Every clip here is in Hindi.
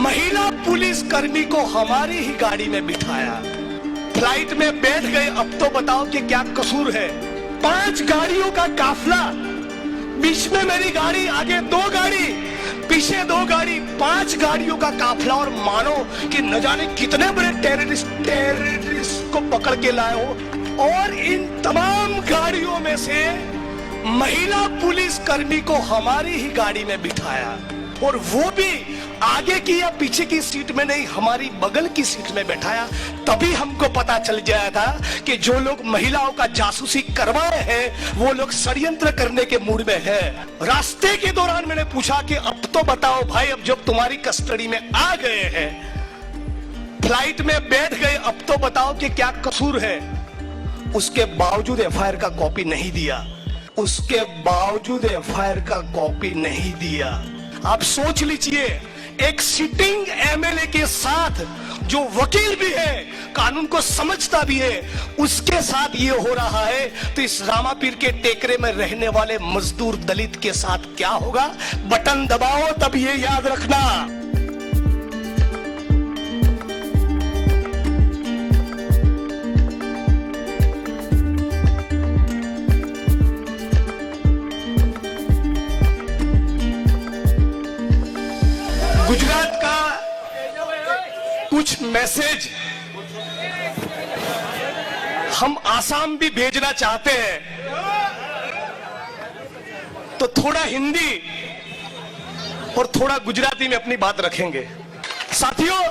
महिला पुलिस कर्मी को हमारी ही गाड़ी में बिठाया, फ्लाइट में बैठ गए। अब तो बताओ कि क्या कसूर है। 5 गाड़ियों का काफिला, बीच में मेरी गाड़ी, आगे 2 गाड़ी, पीछे 2 गाड़ी, 5 गाड़ियों का काफिला। और मानो कि न जाने कितने बड़े टेररिस्ट को पकड़ के लाए हो। और इन तमाम गाड़ियों में से महिला पुलिस कर्मी को हमारी ही गाड़ी में बिठाया, और वो भी आगे की या पीछे की सीट में नहीं, हमारी बगल की सीट में बैठाया। तभी हमको पता चल गया था कि जो लोग महिलाओं का जासूसी करवाए हैं वो लोग षड्यंत्र करने के मूड में हैं। रास्ते के दौरान मैंने पूछा कि अब तो बताओ भाई, अब जब तुम्हारी कस्टडी में आ गए हैं, फ्लाइट में बैठ गए, अब तो बताओ कि क्या कसूर है। उसके बावजूद एफआईआर का कॉपी नहीं दिया, उसके बावजूद एफआईआर का कॉपी नहीं दिया। आप सोच लीजिए, एक सिटिंग एमएलए के साथ जो वकील भी है, कानून को समझता भी है, उसके साथ ये हो रहा है, तो इस रामापीर के टेकरे में रहने वाले मजदूर दलित के साथ क्या होगा। बटन दबाओ तब ये याद रखना। गुजरात का कुछ मैसेज हम आसाम भी भेजना चाहते हैं, तो थोड़ा हिंदी और थोड़ा गुजराती में अपनी बात रखेंगे। साथियों,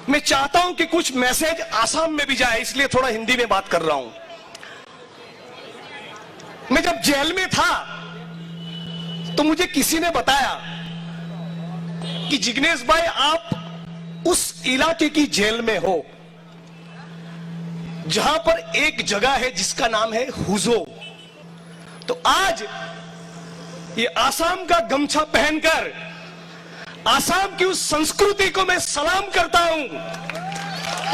मैं चाहता हूं कि कुछ मैसेज आसाम में भी जाए, इसलिए थोड़ा हिंदी में बात कर रहा हूं। मैं जब जेल में था तो मुझे किसी ने बताया कि जिग्नेश भाई, आप उस इलाके की जेल में हो जहां पर एक जगह है जिसका नाम है हुजो। तो आज ये आसाम का गमछा पहनकर आसाम की उस संस्कृति को मैं सलाम करता हूं,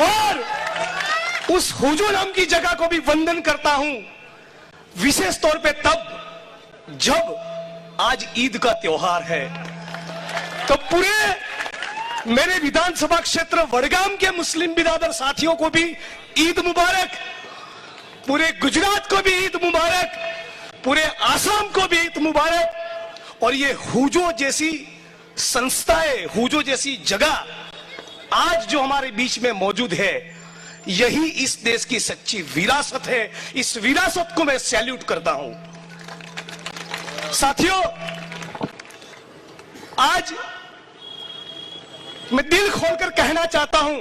और उस हुजो नाम की जगह को भी वंदन करता हूं, विशेष तौर पे तब जब आज ईद का त्योहार है। तो पूरे मेरे विधानसभा क्षेत्र वडगाम के मुस्लिम बिरादर साथियों को भी ईद मुबारक, पूरे गुजरात को भी ईद मुबारक, पूरे आसाम को भी ईद मुबारक। और ये हुजो जैसी संस्थाएं, हुजो जैसी जगह आज जो हमारे बीच में मौजूद है, यही इस देश की सच्ची विरासत है। इस विरासत को मैं सैल्यूट करता हूं। साथियों, आज मैं दिल खोलकर कहना चाहता हूं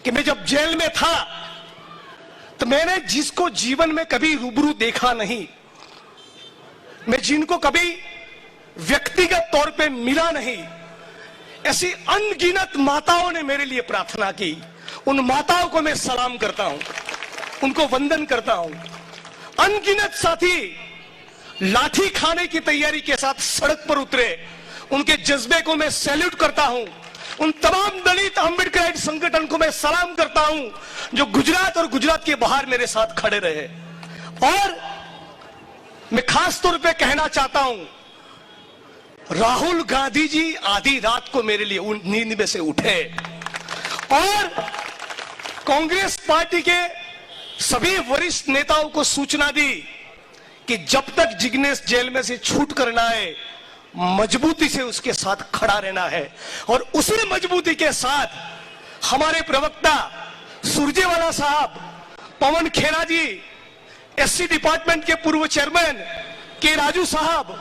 कि मैं जब जेल में था तो मैंने जिसको जीवन में कभी रूबरू देखा नहीं, मैं जिनको कभी व्यक्तिगत तौर पे मिला नहीं, ऐसी अनगिनत माताओं ने मेरे लिए प्रार्थना की। उन माताओं को मैं सलाम करता हूं, उनको वंदन करता हूं। अनगिनत साथी लाठी खाने की तैयारी के साथ सड़क पर उतरे, उनके जज्बे को मैं सैल्यूट करता हूं। उन तमाम दलित अम्बेडकराइट संगठन को मैं सलाम करता हूं जो गुजरात और गुजरात के बाहर मेरे साथ खड़े रहे। और मैं खास तौर पे कहना चाहता हूं, राहुल गांधी जी आधी रात को मेरे लिए नींद में से उठे और कांग्रेस पार्टी के सभी वरिष्ठ नेताओं को सूचना दी कि जब तक जिग्नेश जेल में से छूट कर ना आए, मजबूती से उसके साथ खड़ा रहना है। और उसी मजबूती के साथ हमारे प्रवक्ता सुरजेवाला साहब, पवन खेरा जी, एससी डिपार्टमेंट के पूर्व चेयरमैन के राजू साहब,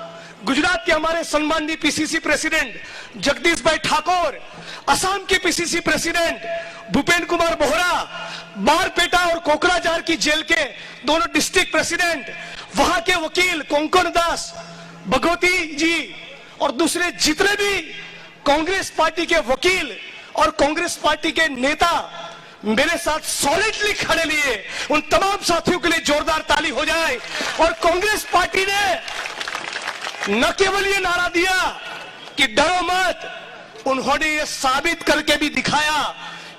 गुजरात के हमारे सम्माननीय पीसीसी प्रेसिडेंट जगदीश भाई ठाकुर, असम के पीसीसी प्रेसिडेंट भूपेंद्र कुमार बोहरा, बारपेटा और कोकराझार की जेल के दोनों डिस्ट्रिक्ट प्रेसिडेंट, वहां के वकील कोंकण दास भगवती जी और दूसरे जितने भी कांग्रेस पार्टी के वकील और कांग्रेस पार्टी के नेता मेरे साथ सॉलिडली खड़े लिए, उन तमाम साथियों के लिए जोरदार ताली हो जाए। और कांग्रेस पार्टी ने न केवल ये नारा दिया कि डरो मत, उन्होंने ये साबित करके भी दिखाया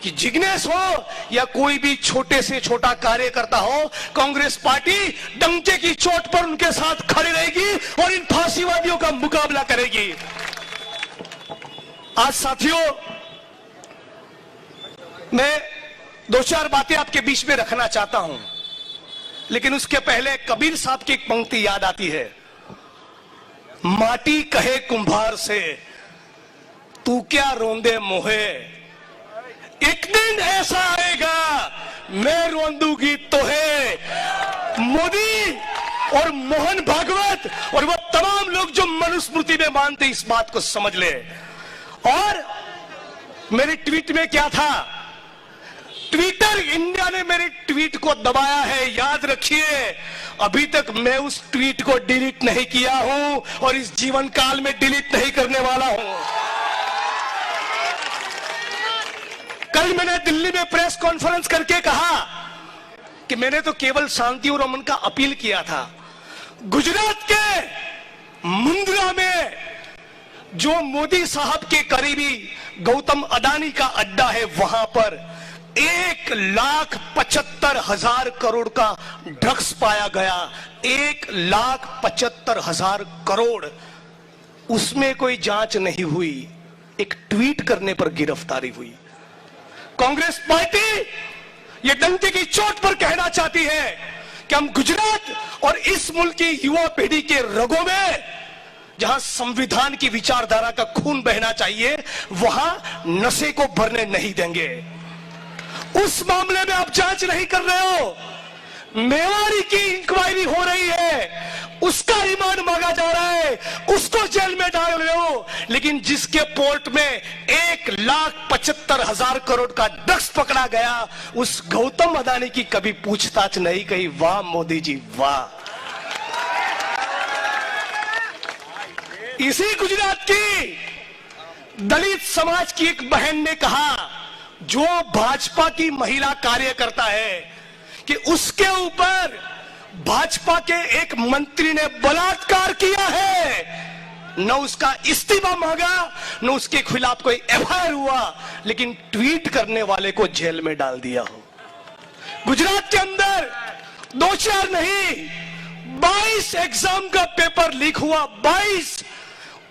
कि जिग्नेश हो या कोई भी छोटे से छोटा कार्यकर्ता हो, कांग्रेस पार्टी डंके की चोट पर उनके साथ खड़ी रहेगी और इन फांसीवादियों का मुकाबला करेगी। आज साथियों, मैं दो चार बातें आपके बीच में रखना चाहता हूं, लेकिन उसके पहले कबीर साहब की एक पंक्ति याद आती है। माटी कहे कुंभार से, तू क्या रोंदे मोहे, एक दिन ऐसा आएगा मैं रोंदूंगी तोहे। मोदी और मोहन भागवत और वो तमाम लोग जो मनुस्मृति में मानते, इस बात को समझ ले। और मेरे ट्वीट में क्या था, ट्विटर इंडिया ने मेरे ट्वीट को दबाया है, याद रखिए। अभी तक मैं उस ट्वीट को डिलीट नहीं किया हूं और इस जीवन काल में डिलीट नहीं करने वाला हूं। कल मैंने दिल्ली में प्रेस कॉन्फ्रेंस करके कहा कि मैंने तो केवल शांति और अमन का अपील किया था। गुजरात के मुंद्रा में जो मोदी साहब के करीबी गौतम अडानी का अड्डा है, वहां पर 1,75,000 करोड़ का ड्रग्स पाया गया। 1,75,000 करोड़, उसमें कोई जांच नहीं हुई, एक ट्वीट करने पर गिरफ्तारी हुई। कांग्रेस पार्टी ये डंके की चोट पर कहना चाहती है कि हम गुजरात और इस मुल्क की युवा पीढ़ी के रगों में जहां संविधान की विचारधारा का खून बहना चाहिए, वहां नशे को भरने नहीं देंगे। उस मामले में आप जांच नहीं कर रहे हो। मेवाड़ी की इंक्वायरी हो रही है, उसका रिमांड मांगा जा रहा है, उसको जेल में डाल रहे हो। लेकिन जिसके पोर्ट में 1,75,000 करोड़ का ड्रग्स पकड़ा गया, उस गौतम अडानी की कभी पूछताछ नहीं कही। वाह मोदी जी वाह। इसी गुजरात की दलित समाज की एक बहन ने कहा, जो भाजपा की महिला कार्यकर्ता है, कि उसके ऊपर भाजपा के एक मंत्री ने बलात्कार किया है। न उसका इस्तीफा मांगा, न उसके खिलाफ कोई एफआईआर हुआ, लेकिन ट्वीट करने वाले को जेल में डाल दिया हो। गुजरात के अंदर 2-4 नहीं, 22 एग्जाम का पेपर लीक हुआ। 22,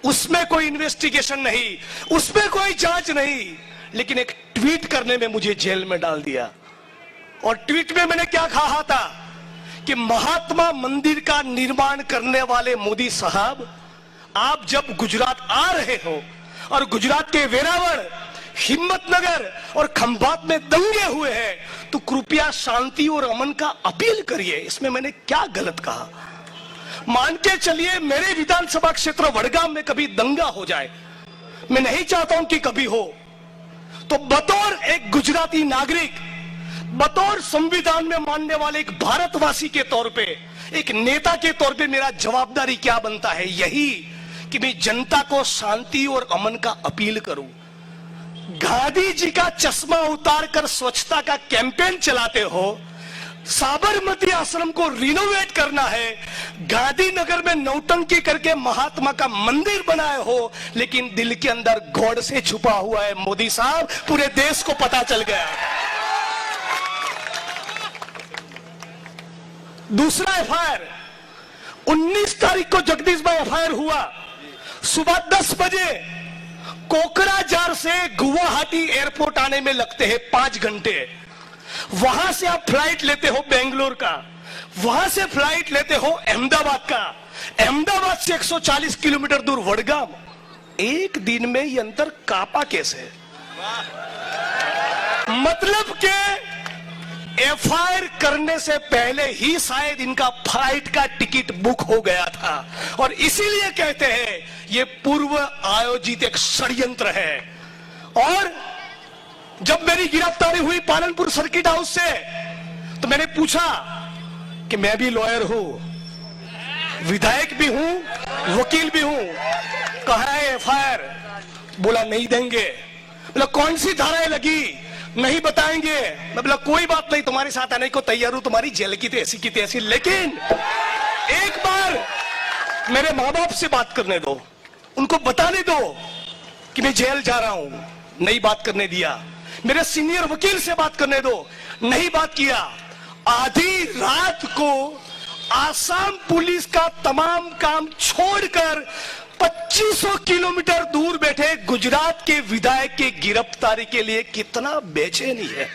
उसमें कोई इन्वेस्टिगेशन नहीं, उसमें कोई जांच नहीं, लेकिन एक ट्वीट करने में मुझे जेल में डाल दिया। और ट्वीट में मैंने क्या कहा था कि महात्मा मंदिर का निर्माण करने वाले मोदी साहब, आप जब गुजरात आ रहे हो और गुजरात के वेरावल, हिम्मतनगर और खंभात में दंगे हुए हैं, तो कृपया शांति और अमन का अपील करिए। इसमें मैंने क्या गलत कहा? मान के चलिए मेरे विधानसभा क्षेत्र वडगाम में कभी दंगा हो जाए, मैं नहीं चाहता हूं कि कभी हो, तो बतौर एक गुजराती नागरिक, बतौर संविधान में मानने वाले एक भारतवासी के तौर पे, एक नेता के तौर पे मेरा जवाबदारी क्या बनता है? यही कि मैं जनता को शांति और अमन का अपील करूं। गांधी जी का चश्मा उतार कर स्वच्छता का कैंपेन चलाते हो, साबरमती आश्रम को रिनोवेट करना है, गांधीनगर में नौटंकी करके महात्मा का मंदिर बनाए हो, लेकिन दिल के अंदर गॉड से छुपा हुआ है मोदी साहब, पूरे देश को पता चल गया। दूसरा एफआईआर 19 तारीख को जगदीश भाई एफआईआर हुआ। सुबह 10 बजे कोकराझार से गुवाहाटी एयरपोर्ट आने में लगते हैं 5 घंटे। वहां से आप फ्लाइट लेते हो बेंगलोर का, वहां से फ्लाइट लेते हो अहमदाबाद का, अहमदाबाद से 140 किलोमीटर दूर वडगाम। एक दिन में ये अंतर कापा कैसे? मतलब के एफआईआर करने से पहले ही शायद इनका फ्लाइट का टिकट बुक हो गया था, और इसीलिए कहते हैं ये पूर्व आयोजित एक षड्यंत्र है। और जब मेरी गिरफ्तारी हुई पालनपुर सर्किट हाउस से, तो मैंने पूछा कि मैं भी लॉयर हूं, विधायक भी हूं, वकील भी हूं, कहा है एफआईआर? बोला नहीं देंगे। बोला कौन सी धाराएं लगी? नहीं बताएंगे। मैं बोला कोई बात नहीं, तुम्हारे साथ आने को तैयार हूं, तुम्हारी जेल की ऐसी की तैसी, लेकिन एक बार मेरे माँ बाप से बात करने दो, उनको बताने दो कि मैं जेल जा रहा हूं। नहीं बात करने दिया। मेरे सीनियर वकील से बात करने दो, नहीं बात किया। आधी रात को आसाम पुलिस का तमाम काम छोड़कर 2500 किलोमीटर दूर बैठे गुजरात के विधायक की गिरफ्तारी के लिए कितना बेचैनी है।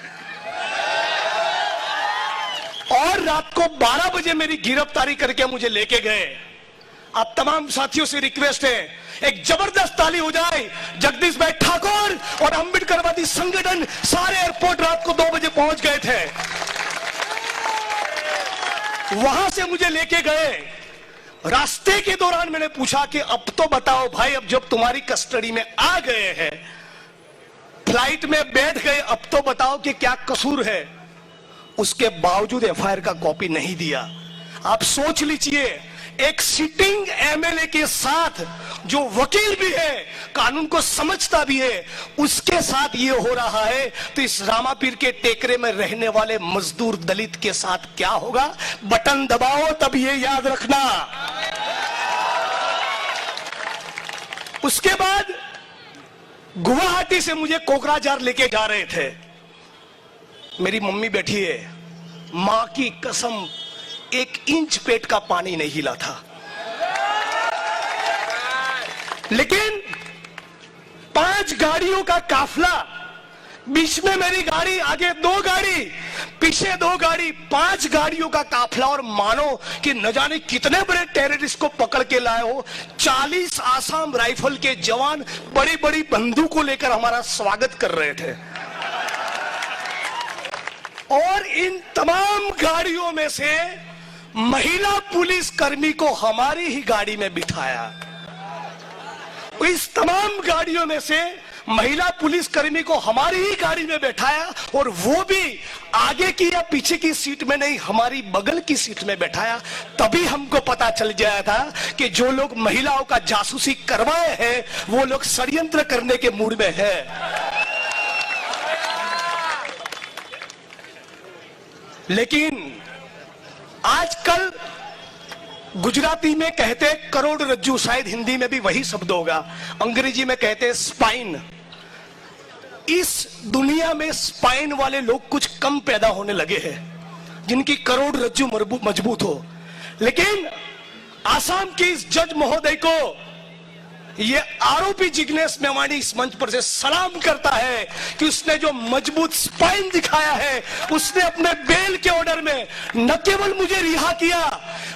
और रात को 12 बजे मेरी गिरफ्तारी करके मुझे लेके गए। आप तमाम साथियों से रिक्वेस्ट है, एक जबरदस्त ताली हो जाए। जगदीश भाई ठाकुर और अंबेडकरवादी संगठन सारे एयरपोर्ट रात को 2 बजे पहुंच गए थे। वहां से मुझे लेके गए। रास्ते के दौरान मैंने पूछा कि अब तो बताओ भाई, अब जब तुम्हारी कस्टडी में आ गए हैं, फ्लाइट में बैठ गए, अब तो बताओ कि क्या कसूर है। उसके बावजूद एफआईआर का कॉपी नहीं दिया। आप सोच लीजिए, एक सिटिंग एमएलए के साथ जो वकील भी है, कानून को समझता भी है, उसके साथ ये हो रहा है, तो इस रामापीर के टेकरे में रहने वाले मजदूर दलित के साथ क्या होगा। बटन दबाओ तब ये याद रखना। उसके बाद गुवाहाटी से मुझे कोकराझार लेके जा रहे थे। मेरी मम्मी बैठी है, मां की कसम 1 इंच पेट का पानी नहीं हिला था। लेकिन 5 गाड़ियों का काफला, बीच में मेरी गाड़ी, आगे 2 गाड़ी, पीछे 2 गाड़ी, 5 गाड़ियों का काफला। और मानो कि न जाने कितने बड़े टेररिस्ट को पकड़ के लाए हो। 40 आसाम राइफल के जवान बड़ी बड़ी बंदूकों लेकर हमारा स्वागत कर रहे थे। और इन तमाम गाड़ियों में से महिला पुलिस कर्मी को हमारी ही गाड़ी में बिठाया। इस तमाम गाड़ियों में से महिला पुलिस कर्मी को हमारी ही गाड़ी में बैठाया, और वो भी आगे की या पीछे की सीट में नहीं, हमारी बगल की सीट में बैठाया। तभी हमको पता चल गया था कि जो लोग महिलाओं का जासूसी करवाए हैं, वो लोग षड्यंत्र करने के मूड में है। लेकिन आजकल गुजराती में कहते करोड़रज्जू, शायद हिंदी में भी वही शब्द होगा, अंग्रेजी में कहते स्पाइन। इस दुनिया में स्पाइन वाले लोग कुछ कम पैदा होने लगे हैं, जिनकी करोड़रज्जू मजबूत हो। लेकिन आसाम के इस जज महोदय को ये आरोपी जिग्नेश मेवाणी इस मंच पर से सलाम करता है कि उसने जो मजबूत स्पाइन दिखाया है, उसने अपने बेल के ऑर्डर में न केवल मुझे रिहा किया,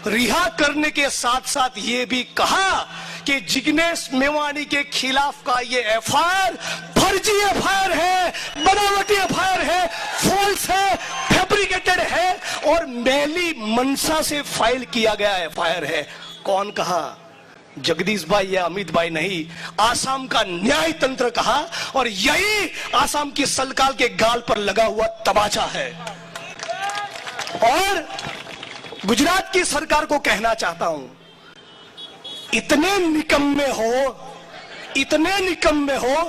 रिहा करने के साथ साथ ये भी कहा कि जिग्नेश मेवाणी के खिलाफ का ये एफआईआर फर्जी एफआईआर है, बनावटी एफआईआर है, फॉल्स है, फैब्रिकेटेड है और मैली मनसा से फाइल किया गया एफआईआर है। कौन कहा? जगदीश भाई या अमित भाई नहीं, आसाम का न्याय तंत्र कहा। और यही आसाम की सलकाल के गाल पर लगा हुआ तमाचा है। और गुजरात की सरकार को कहना चाहता हूं, इतने निकम्मे हो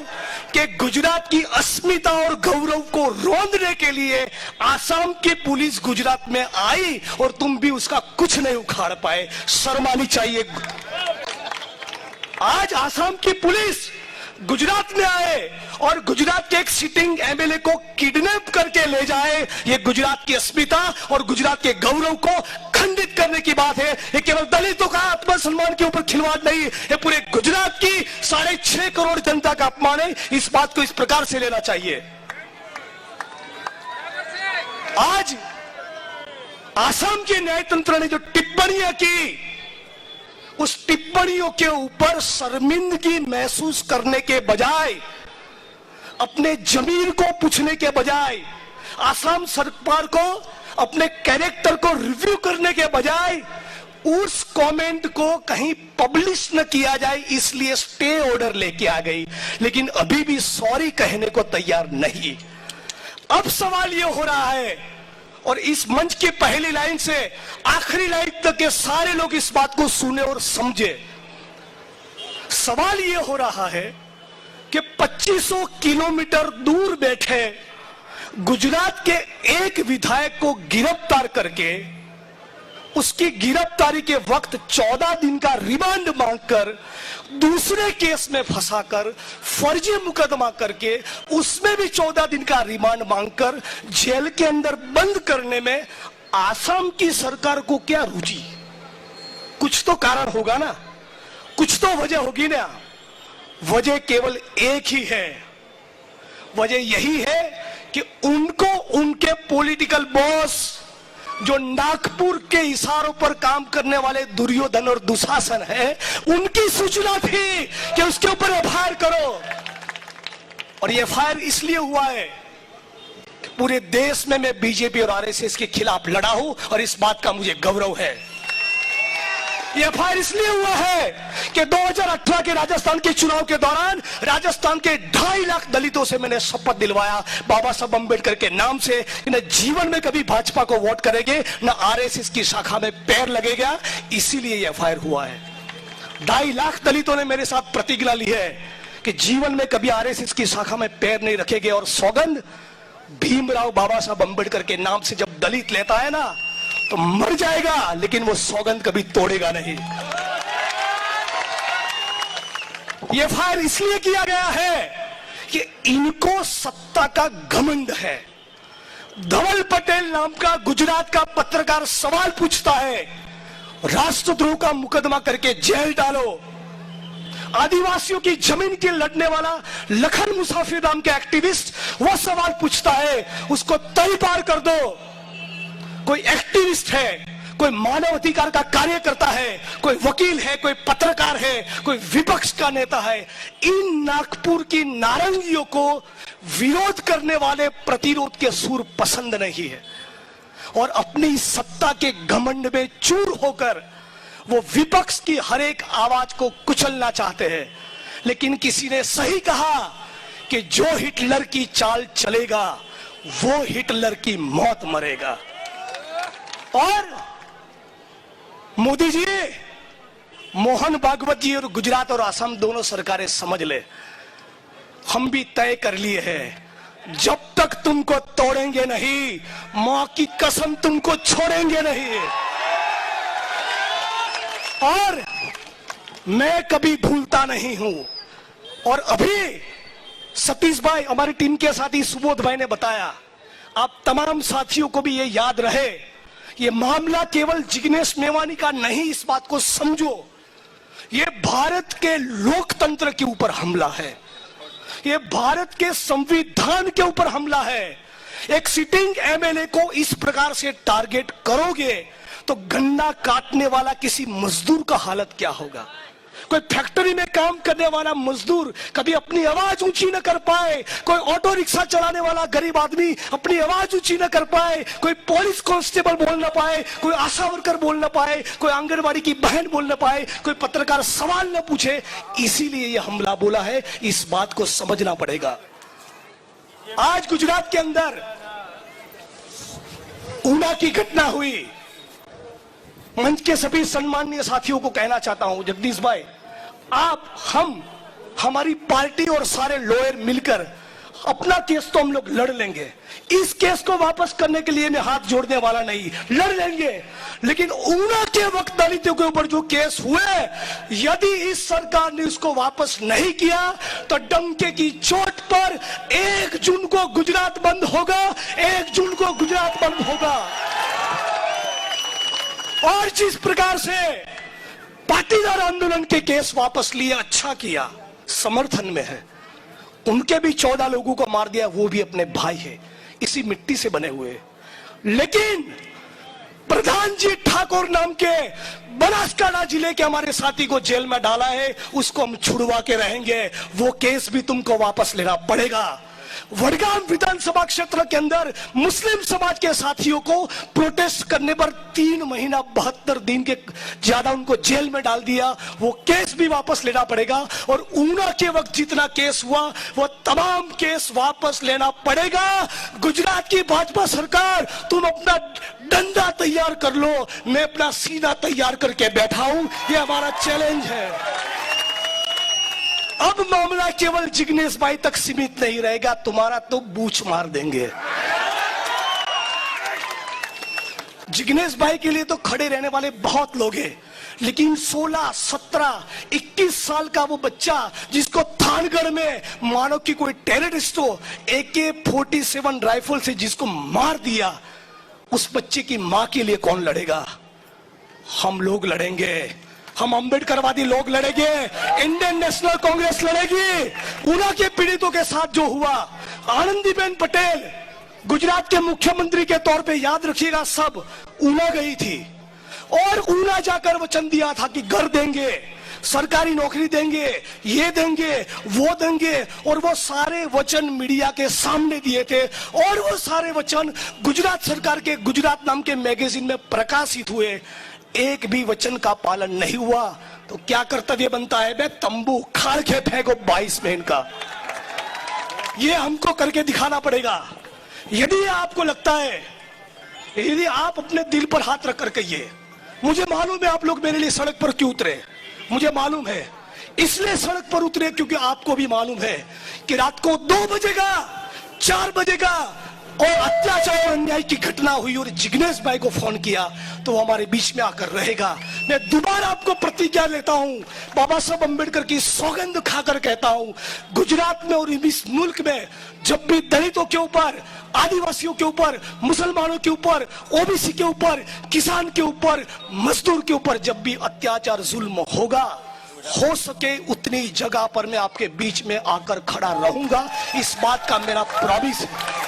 कि गुजरात की अस्मिता और गौरव को रोंदने के लिए आसाम की पुलिस गुजरात में आई और तुम भी उसका कुछ नहीं उखाड़ पाए। शर्म आनी चाहिए। आज आसाम की पुलिस गुजरात में आए और गुजरात के एक सिटिंग एमएलए को किडनैप करके ले जाए, ये गुजरात की अस्मिता और गुजरात के गौरव को खंडित करने की बात है। ये केवल दलितों का आत्मसम्मान के ऊपर खिलवाड़ नहीं, ये पूरे गुजरात की 6.5 करोड़ जनता का अपमान है। इस बात को इस प्रकार से लेना चाहिए। आज आसाम के न्यायतंत्र ने जो टिप्पणियां की, उस टिप्पणियों के ऊपर शर्मिंदगी महसूस करने के बजाय, अपने जमीर को पूछने के बजाय, आसाम सरकार को अपने कैरेक्टर को रिव्यू करने के बजाय, उस कमेंट को कहीं पब्लिश न किया जाए, इसलिए स्टे ऑर्डर लेके आ गई। लेकिन अभी भी सॉरी कहने को तैयार नहीं। अब सवाल यह हो रहा है, और इस मंच की पहली लाइन से आखिरी लाइन तक के सारे लोग इस बात को सुने और समझे। सवाल यह हो रहा है कि 2500 किलोमीटर दूर बैठे गुजरात के एक विधायक को गिरफ्तार करके उसकी गिरफ्तारी के वक्त 14 दिन का रिमांड मांगकर दूसरे केस में फंसाकर फर्जी मुकदमा करके उसमें भी 14 दिन का रिमांड मांगकर जेल के अंदर बंद करने में आसाम की सरकार को क्या रुचि? कुछ तो कारण होगा ना, कुछ तो वजह होगी ना। वजह केवल एक ही है, वजह यही है कि उनको उनके पॉलिटिकल बॉस जो नागपुर के इशारों पर काम करने वाले दुर्योधन और दुशासन है, उनकी सूचना थी कि उसके ऊपर एफआईआर करो। और ये एफआईआर इसलिए हुआ है कि पूरे देश में मैं बीजेपी और आरएसएस के खिलाफ लड़ा हूं और इस बात का मुझे गौरव है। यह एफआईआर इसलिए हुआ है कि 2018 के राजस्थान के चुनाव के दौरान राजस्थान के 2.5 लाख दलितों से मैंने शपथ दिलवाया बाबा साहब अम्बेडकर के नाम से कि न जीवन में कभी भाजपा को वोट करेंगे, न आरएसएस की शाखा में पैर लगेगा। इसीलिए यह एफआईआर हुआ है। 2.5 लाख दलितों ने मेरे साथ प्रतिज्ञा ली है कि जीवन में कभी आरएसएस की शाखा में पैर नहीं रखेंगे। और सौगंध भीमराव बाबा साहब अम्बेडकर के नाम से जब दलित लेता है ना तो मर जाएगा, लेकिन वो सौगंध कभी तोड़ेगा नहीं। ये एफआईआर इसलिए किया गया है कि इनको सत्ता का घमंड है। धवल पटेल नाम का गुजरात का पत्रकार सवाल पूछता है, राष्ट्रद्रोह का मुकदमा करके जेल डालो। आदिवासियों की जमीन के लड़ने वाला लखन मुसाफिर नाम के एक्टिविस्ट वो सवाल पूछता है, उसको तय पार कर दो। कोई एक्टिविस्ट है, कोई मानव अधिकार का कार्य करता है, कोई वकील है, कोई पत्रकार है, कोई विपक्ष का नेता है। इन नागपुर की नारंगियों को विरोध करने वाले प्रतिरोध के सुर पसंद नहीं है और अपनी सत्ता के घमंड में चूर होकर वो विपक्ष की हर एक आवाज को कुचलना चाहते हैं। लेकिन किसी ने सही कहा कि जो हिटलर की चाल चलेगा वो हिटलर की मौत मरेगा। और मोदी जी, मोहन भागवत जी और गुजरात और असम दोनों सरकारें समझ ले, हम भी तय कर लिए हैं, जब तक तुमको तोड़ेंगे नहीं, मां की कसम तुमको छोड़ेंगे नहीं। और मैं कभी भूलता नहीं हूं। और अभी सतीश भाई, हमारी टीम के साथी सुबोध भाई ने बताया, आप तमाम साथियों को भी ये याद रहे, ये मामला केवल जिग्नेश मेवानी का नहीं, इस बात को समझो, ये भारत के लोकतंत्र के ऊपर हमला है, ये भारत के संविधान के ऊपर हमला है। एक सिटिंग एमएलए को इस प्रकार से टारगेट करोगे तो गन्ना काटने वाला किसी मजदूर का हालत क्या होगा। कोई फैक्ट्री में काम करने वाला मजदूर कभी अपनी आवाज ऊंची न कर पाए, कोई ऑटो रिक्शा चलाने वाला गरीब आदमी अपनी आवाज ऊंची न कर पाए, कोई पुलिस कांस्टेबल बोल न पाए, कोई आशा वर्कर बोल न पाए, कोई आंगनबाड़ी की बहन बोल न पाए, कोई पत्रकार सवाल न पूछे, इसीलिए यह हमला बोला है। इस बात को समझना पड़ेगा। आज गुजरात के अंदर ऊना की घटना हुई। मंच के सभी सम्माननीय साथियों को कहना चाहता हूं, जगदीश भाई, आप, हम, हमारी पार्टी और सारे लॉयर मिलकर अपना केस तो हम लोग लड़ लेंगे। इस केस को वापस करने के लिए मैं हाथ जोड़ने वाला नहीं, लड़ लेंगे। लेकिन ऊना के वक्त दलितों के ऊपर जो केस हुए, यदि इस सरकार ने उसको वापस नहीं किया तो डंके की चोट पर 1 जून को गुजरात बंद होगा, 1 जून को गुजरात बंद होगा। और जिस प्रकार से पाटीदार आंदोलन के केस वापस लिया, अच्छा किया, समर्थन में है। उनके भी 14 लोगों को मार दिया, वो भी अपने भाई है, इसी मिट्टी से बने हुए। लेकिन प्रधान जी ठाकुर नाम के बनासकांठा जिले के हमारे साथी को जेल में डाला है, उसको हम छुड़वा के रहेंगे। वो केस भी तुमको वापस लेना पड़ेगा। वडगाम विधानसभा क्षेत्र के अंदर मुस्लिम समाज के साथियों को प्रोटेस्ट करने पर 3 महीना 72 दिन के ज्यादा उनको जेल में डाल दिया। वो केस भी वापस लेना पड़ेगा। और ऊना के वक्त जितना केस हुआ वो तमाम केस वापस लेना पड़ेगा। गुजरात की भाजपा सरकार, तुम अपना डंडा तैयार कर लो, मैं अपना सीना तैयार करके बैठा हूं। ये हमारा चैलेंज है। अब मामला केवल जिग्नेश भाई तक सीमित नहीं रहेगा, तुम्हारा तो बूछ मार देंगे। जिग्नेश भाई के लिए तो खड़े रहने वाले बहुत लोग हैं, लेकिन 16, 17, 21 साल का वो बच्चा जिसको थानगढ़ में मानो कि कोई टेररिस्ट हो AK-47 राइफल से जिसको मार दिया, उस बच्चे की मां के लिए कौन लड़ेगा? हम लोग लड़ेंगे। हम अंबेडकरवादी लोग लड़ेंगे, इंडियन नेशनल कांग्रेस लड़ेगी। ऊना के पीड़ितों के साथ जो हुआ, आनंदीबेन पटेल गुजरात के मुख्यमंत्री के तौर पे, याद रखिएगा, सब ऊना गई थी और ऊना जाकर वचन दिया था कि घर देंगे, सरकारी नौकरी देंगे, ये देंगे, वो देंगे, और वो सारे वचन मीडिया के सामने दिए थे और वो सारे वचन गुजरात सरकार के गुजरात नाम के मैगजीन में प्रकाशित हुए। एक भी वचन का पालन नहीं हुआ तो क्या कर्तव्य बनता है? बे तंबू खाड़ के फेंको 22 में इनका। ये हमको करके दिखाना पड़ेगा। यदि आपको लगता है, यदि आप अपने दिल पर हाथ रख कर कहिए, मुझे मालूम है आप लोग मेरे लिए सड़क पर क्यों उतरे, मुझे मालूम है, इसलिए सड़क पर उतरे क्योंकि आपको भी मालूम है कि रात को 2 बजेगा, 4 बजेगा और अत्याचार और अन्याय की घटना हुई और जिग्नेश भाई को फोन किया तो वो हमारे बीच में आकर रहेगा। मैं दोबारा आपको प्रतिज्ञा लेता हूं, बाबा साहब अंबेडकर की सौगंध खाकर कहता हूं, गुजरात में और इस मुल्क में जब भी दलितों के ऊपर, आदिवासियों के ऊपर, मुसलमानों के ऊपर, ओबीसी के ऊपर, किसान के ऊपर, मजदूर के ऊपर जब भी अत्याचार जुल्म होगा, हो सके उतनी जगह पर मैं आपके बीच में आकर खड़ा रहूंगा। इस बात का मेरा प्रॉमिस है।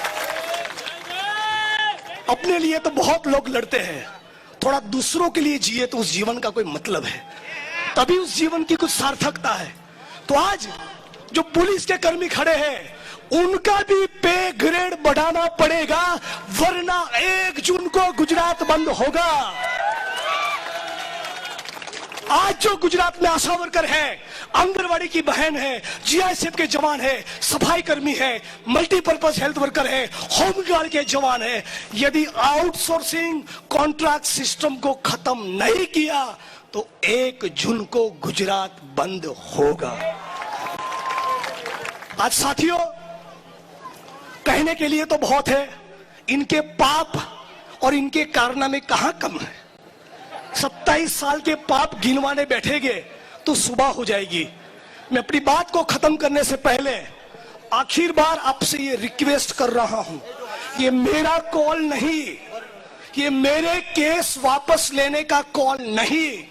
अपने लिए तो बहुत लोग लड़ते हैं, थोड़ा दूसरों के लिए जिए तो उस जीवन का कोई मतलब है, तभी उस जीवन की कुछ सार्थकता है। तो आज जो पुलिस के कर्मी खड़े हैं उनका भी पे ग्रेड बढ़ाना पड़ेगा, वरना 1 जून को गुजरात बंद होगा। आज जो गुजरात में आशा वर्कर है, आंगनवाड़ी की बहन है, जीआईएसएफ के जवान है, सफाई कर्मी है, मल्टीपर्पज हेल्थ वर्कर है, होमगार्ड के जवान है, यदि आउटसोर्सिंग कॉन्ट्रैक्ट सिस्टम को खत्म नहीं किया तो 1 जून को गुजरात बंद होगा। आज साथियों, कहने के लिए तो बहुत है, इनके पाप और इनके कारनामे कहां कम है। 27 साल के पाप गिनवाने बैठेंगे तो सुबह हो जाएगी। मैं अपनी बात को खत्म करने से पहले आखिर बार आपसे ये रिक्वेस्ट कर रहा हूं, ये मेरा कॉल नहीं, ये मेरे केस वापस लेने का कॉल नहीं।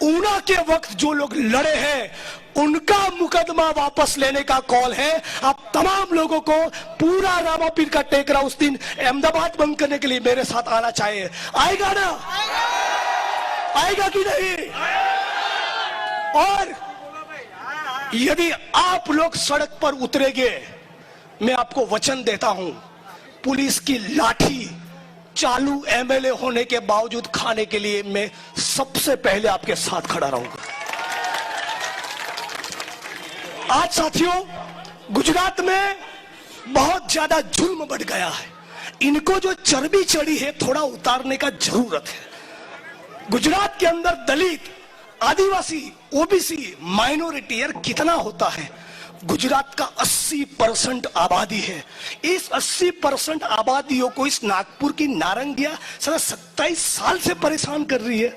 ऊना के वक्त जो लोग लड़े हैं उनका मुकदमा वापस लेने का कॉल है। आप तमाम लोगों को पूरा रामापीर का टेकरा उस दिन अहमदाबाद बंद करने के लिए मेरे साथ आना चाहिए। आएगा ना? आएगा कि नहीं? और यदि आप लोग सड़क पर उतरेंगे, मैं आपको वचन देता हूं, पुलिस की लाठी चालू एमएलए होने के बावजूद खाने के लिए मैं सबसे पहले आपके साथ खड़ा रहूंगा। आज साथियों, गुजरात में बहुत ज्यादा जुल्म बढ़ गया है। इनको जो चर्बी चढ़ी है थोड़ा उतारने का जरूरत है। गुजरात के अंदर दलित, आदिवासी, ओबीसी, माइनॉरिटी यार कितना होता है? गुजरात का 80% आबादी है। इस 80% आबादियों को इस नागपुर की नारंगिया साला 27 साल से परेशान कर रही है।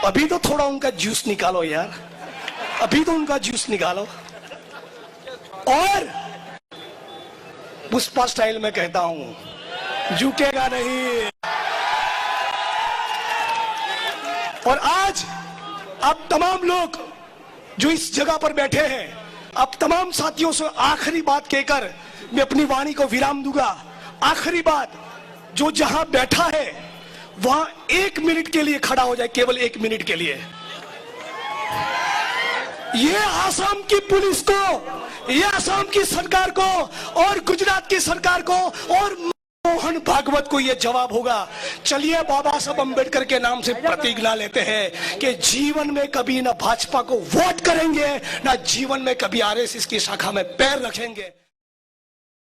अभी तो थोड़ा उनका जूस निकालो यार, अभी तो उनका जूस निकालो। और पुष्पा स्टाइल में कहता हूं, झुकेगा नहीं। और आज आप तमाम लोग जो इस जगह पर बैठे हैं, आप तमाम साथियों से आखिरी बात कहकर मैं अपनी वाणी को विराम दूंगा। आखिरी बात, जो जहां बैठा है वहां 1 मिनट के लिए खड़ा हो जाए, केवल 1 मिनट के लिए। ये आसाम की पुलिस को, ये आसाम की सरकार को और गुजरात की सरकार को और मोहन भागवत को यह जवाब होगा। चलिए बाबा साहब अंबेडकर के नाम से प्रतिज्ञा लेते हैं कि जीवन में कभी ना भाजपा को वोट करेंगे, ना जीवन में कभी आरएसएस की शाखा में पैर रखेंगे।